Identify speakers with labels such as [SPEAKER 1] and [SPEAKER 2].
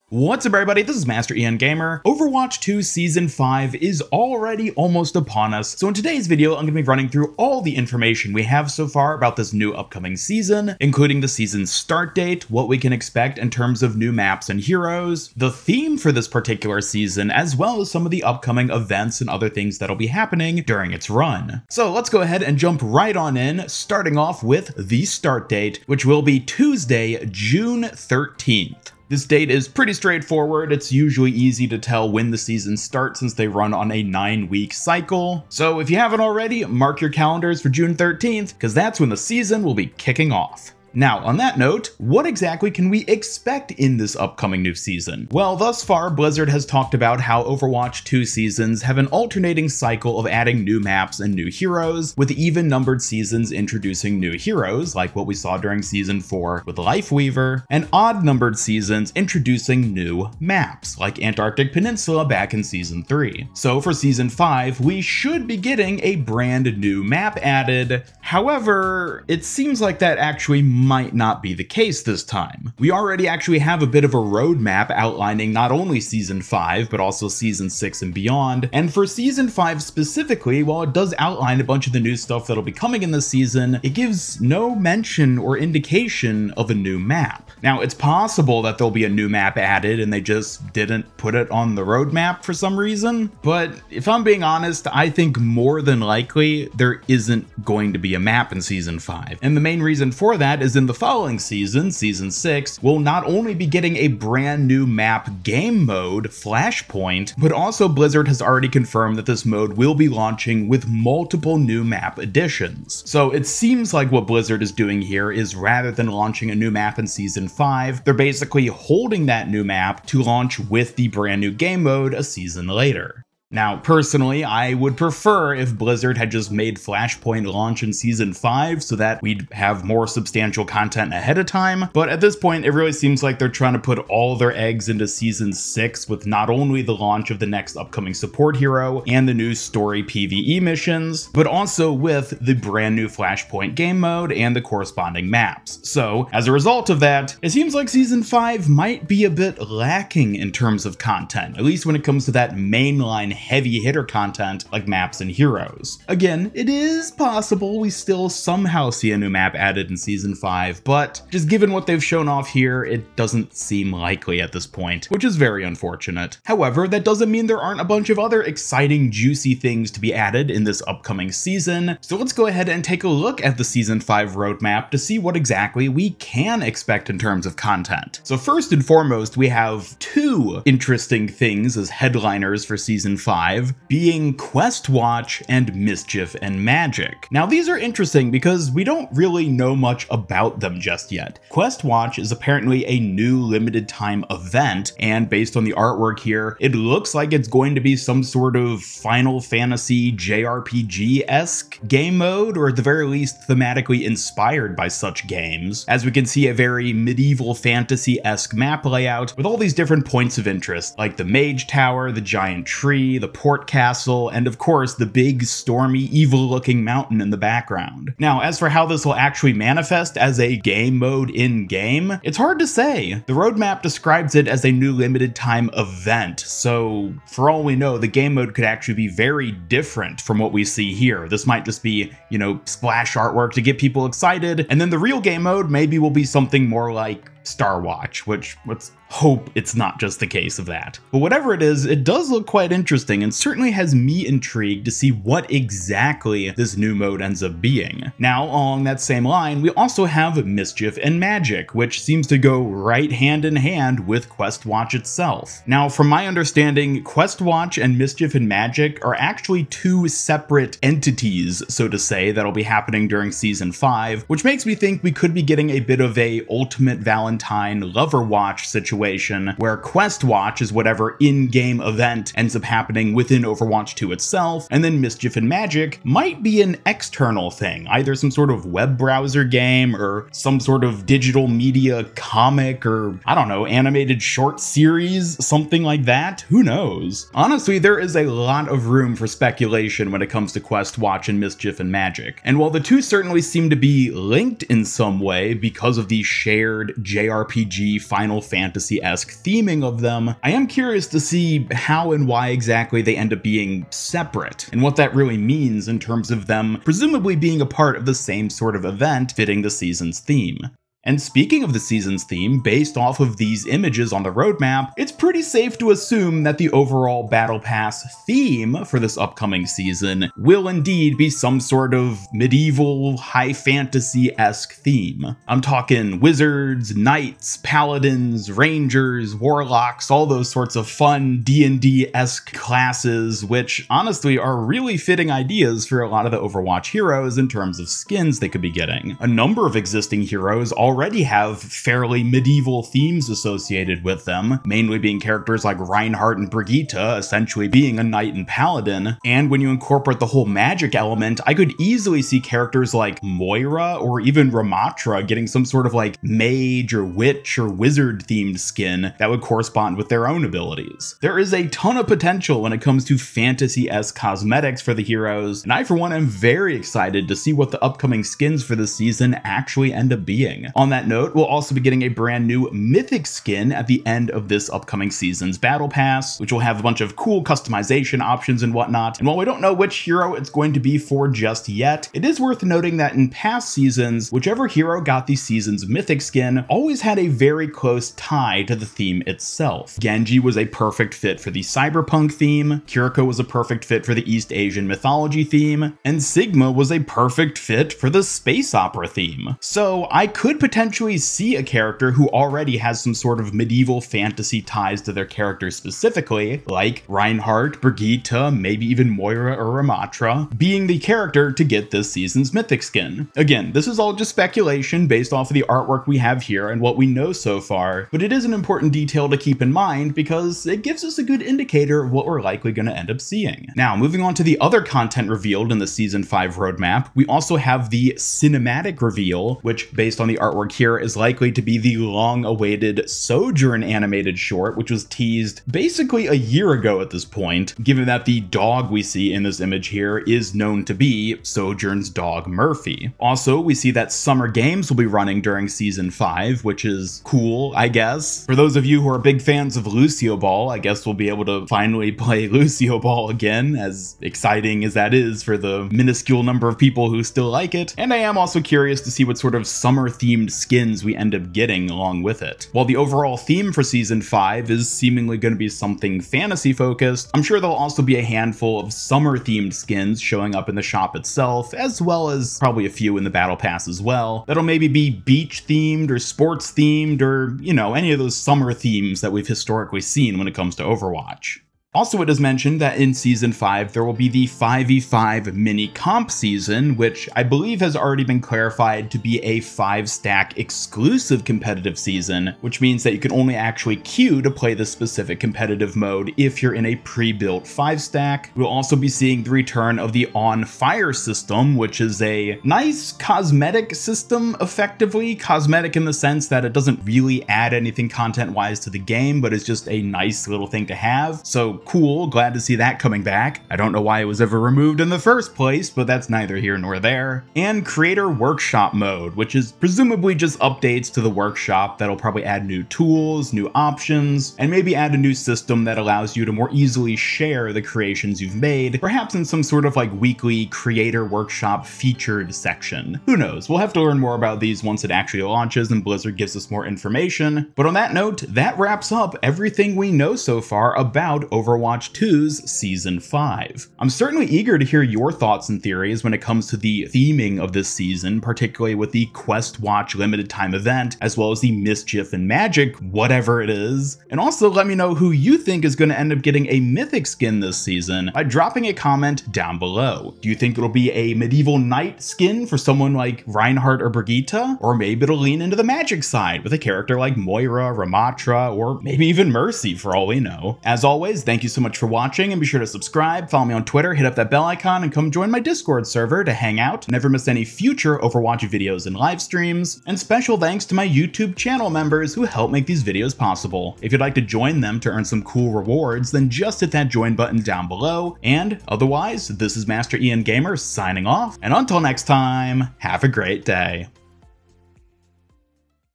[SPEAKER 1] What's up everybody, this is Master Ian Gamer. Overwatch 2 Season 5 is already almost upon us, so in today's video I'm going to be running through all the information we have so far about this new upcoming season, including the season's start date, what we can expect in terms of new maps and heroes, the theme for this particular season, as well as some of the upcoming events and other things that'll be happening during its run. So let's go ahead and jump right on in, starting off with the start date, which will be Tuesday, June 13th. This date is pretty straightforward. It's usually easy to tell when the season starts since they run on a 9-week cycle. So if you haven't already, mark your calendars for June 13th, because that's when the season will be kicking off. Now, on that note, what exactly can we expect in this upcoming new season? Well, thus far, Blizzard has talked about how Overwatch 2 seasons have an alternating cycle of adding new maps and new heroes, with even-numbered seasons introducing new heroes, like what we saw during Season 4 with Lifeweaver, and odd-numbered seasons introducing new maps, like Antarctic Peninsula back in Season 3. So for Season 5, we should be getting a brand new map added. However, it seems like that actually might not be the case this time. We already actually have a bit of a roadmap outlining not only Season 5, but also Season 6 and beyond. And for Season 5 specifically, while it does outline a bunch of the new stuff that'll be coming in this season, it gives no mention or indication of a new map. Now, it's possible that there'll be a new map added and they just didn't put it on the roadmap for some reason, but if I'm being honest, I think more than likely there isn't going to be a map in Season 5. And the main reason for that is in the following season, Season 6, we'll not only be getting a brand new map game mode, Flashpoint, but also Blizzard has already confirmed that this mode will be launching with multiple new map additions. So it seems like what Blizzard is doing here is rather than launching a new map in Season 5, they're basically holding that new map to launch with the brand new game mode a season later. Now, personally, I would prefer if Blizzard had just made Flashpoint launch in Season 5 so that we'd have more substantial content ahead of time, but at this point, it really seems like they're trying to put all their eggs into Season 6 with not only the launch of the next upcoming support hero and the new story PvE missions, but also with the brand new Flashpoint game mode and the corresponding maps. So, as a result of that, it seems like Season 5 might be a bit lacking in terms of content, at least when it comes to that mainline heavy hitter content like maps and heroes. Again, it is possible we still somehow see a new map added in Season 5, but just given what they've shown off here, it doesn't seem likely at this point, which is very unfortunate. However, that doesn't mean there aren't a bunch of other exciting, juicy things to be added in this upcoming season, so let's go ahead and take a look at the Season 5 roadmap to see what exactly we can expect in terms of content. So first and foremost, we have two interesting things as headliners for Season 5, being Questwatch and Mischief and Magic. Now these are interesting because we don't really know much about them just yet. Questwatch is apparently a new limited time event, and based on the artwork here, it looks like it's going to be some sort of Final Fantasy JRPG-esque game mode, or at the very least thematically inspired by such games, as we can see a very medieval fantasy-esque map layout with all these different points of interest, like the Mage Tower, the giant tree, the port castle, and of course the big stormy evil looking mountain in the background. Now, as for how this will actually manifest as a game mode in game, it's hard to say. The roadmap describes it as a new limited time event, so for all we know, the game mode could actually be very different from what we see here. This might just be, you know, splash artwork to get people excited, and then the real game mode maybe will be something more like Star Watch, which let's hope it's not just the case of that. But whatever it is, it does look quite interesting and certainly has me intrigued to see what exactly this new mode ends up being. Now, along that same line, we also have Mischief and Magic, which seems to go right hand in hand with Questwatch itself. Now, from my understanding, Questwatch and Mischief and Magic are actually two separate entities, so to say, that'll be happening during Season 5, which makes me think we could be getting a bit of a Ultimate Valentine Lover Watch situation where Questwatch is whatever in-game event ends up happening within Overwatch 2 itself, and then Mischief and Magic might be an external thing, either some sort of web browser game or some sort of digital media comic or, I don't know, animated short series, something like that. Who knows? Honestly, there is a lot of room for speculation when it comes to Questwatch and Mischief and Magic, and while the two certainly seem to be linked in some way because of the shared JRPG JRPG Final Fantasy-esque theming of them, I am curious to see how and why exactly they end up being separate, and what that really means in terms of them presumably being a part of the same sort of event fitting the season's theme. And speaking of the season's theme, based off of these images on the roadmap, it's pretty safe to assume that the overall Battle Pass theme for this upcoming season will indeed be some sort of medieval, high fantasy-esque theme. I'm talking wizards, knights, paladins, rangers, warlocks, all those sorts of fun D&D-esque classes, which honestly are really fitting ideas for a lot of the Overwatch heroes in terms of skins they could be getting. A number of existing heroes already have fairly medieval themes associated with them, mainly being characters like Reinhardt and Brigitte, essentially being a knight and paladin. And when you incorporate the whole magic element, I could easily see characters like Moira or even Ramatra getting some sort of like mage or witch or wizard themed skin that would correspond with their own abilities. There is a ton of potential when it comes to fantasy-esque cosmetics for the heroes, and I for one am very excited to see what the upcoming skins for this season actually end up being. On that note, we'll also be getting a brand new Mythic skin at the end of this upcoming season's Battle Pass, which will have a bunch of cool customization options and whatnot. And while we don't know which hero it's going to be for just yet, it is worth noting that in past seasons, whichever hero got the season's Mythic skin always had a very close tie to the theme itself. Genji was a perfect fit for the cyberpunk theme, Kiriko was a perfect fit for the East Asian mythology theme, and Sigma was a perfect fit for the space opera theme. So I could potentially see a character who already has some sort of medieval fantasy ties to their character specifically, like Reinhardt, Brigitte, maybe even Moira or Ramatra, being the character to get this season's Mythic skin. Again, this is all just speculation based off of the artwork we have here and what we know so far, but it is an important detail to keep in mind because it gives us a good indicator of what we're likely going to end up seeing. Now, moving on to the other content revealed in the Season 5 roadmap, we also have the cinematic reveal, which based on the artwork here is likely to be the long-awaited Sojourn animated short, which was teased basically a year ago at this point, given that the dog we see in this image here is known to be Sojourn's dog Murphy. Also, we see that summer games will be running during Season 5, which is cool, I guess. For those of you who are big fans of Lucio Ball, I guess we'll be able to finally play Lucio Ball again, as exciting as that is for the minuscule number of people who still like it. And I am also curious to see what sort of summer-themed skins we end up getting along with it. While the overall theme for Season 5 is seemingly going to be something fantasy-focused, I'm sure there'll also be a handful of summer-themed skins showing up in the shop itself, as well as probably a few in the Battle Pass as well, that'll maybe be beach-themed or sports-themed or, you know, any of those summer themes that we've historically seen when it comes to Overwatch. Also, it is mentioned that in Season 5, there will be the 5v5 mini comp season, which I believe has already been clarified to be a 5-stack exclusive competitive season, which means that you can only actually queue to play this specific competitive mode if you're in a pre-built 5-stack. We'll also be seeing the return of the On Fire system, which is a nice cosmetic system, effectively. Cosmetic in the sense that it doesn't really add anything content-wise to the game, but it's just a nice little thing to have. So cool, glad to see that coming back. I don't know why it was ever removed in the first place, but that's neither here nor there. And Creator Workshop mode, which is presumably just updates to the workshop that'll probably add new tools, new options, and maybe add a new system that allows you to more easily share the creations you've made, perhaps in some sort of like weekly Creator Workshop featured section. Who knows? We'll have to learn more about these once it actually launches and Blizzard gives us more information. But on that note, that wraps up everything we know so far about Overwatch 2's Season 5. I'm certainly eager to hear your thoughts and theories when it comes to the theming of this season, particularly with the Quest Watch limited time event, as well as the Mischief and Magic, whatever it is. And also let me know who you think is going to end up getting a Mythic skin this season by dropping a comment down below. Do you think it'll be a medieval knight skin for someone like Reinhardt or Brigitte? Or maybe it'll lean into the magic side with a character like Moira, Ramatra, or maybe even Mercy for all we know. As always, thank you so much for watching, and be sure to subscribe, follow me on Twitter, hit up that bell icon, and come join my Discord server to hang out, never miss any future Overwatch videos and live streams. And special thanks to my YouTube channel members who help make these videos possible. If you'd like to join them to earn some cool rewards, then just hit that join button down below. And otherwise, this is Master Ian Gamer signing off, and until next time, have a great day.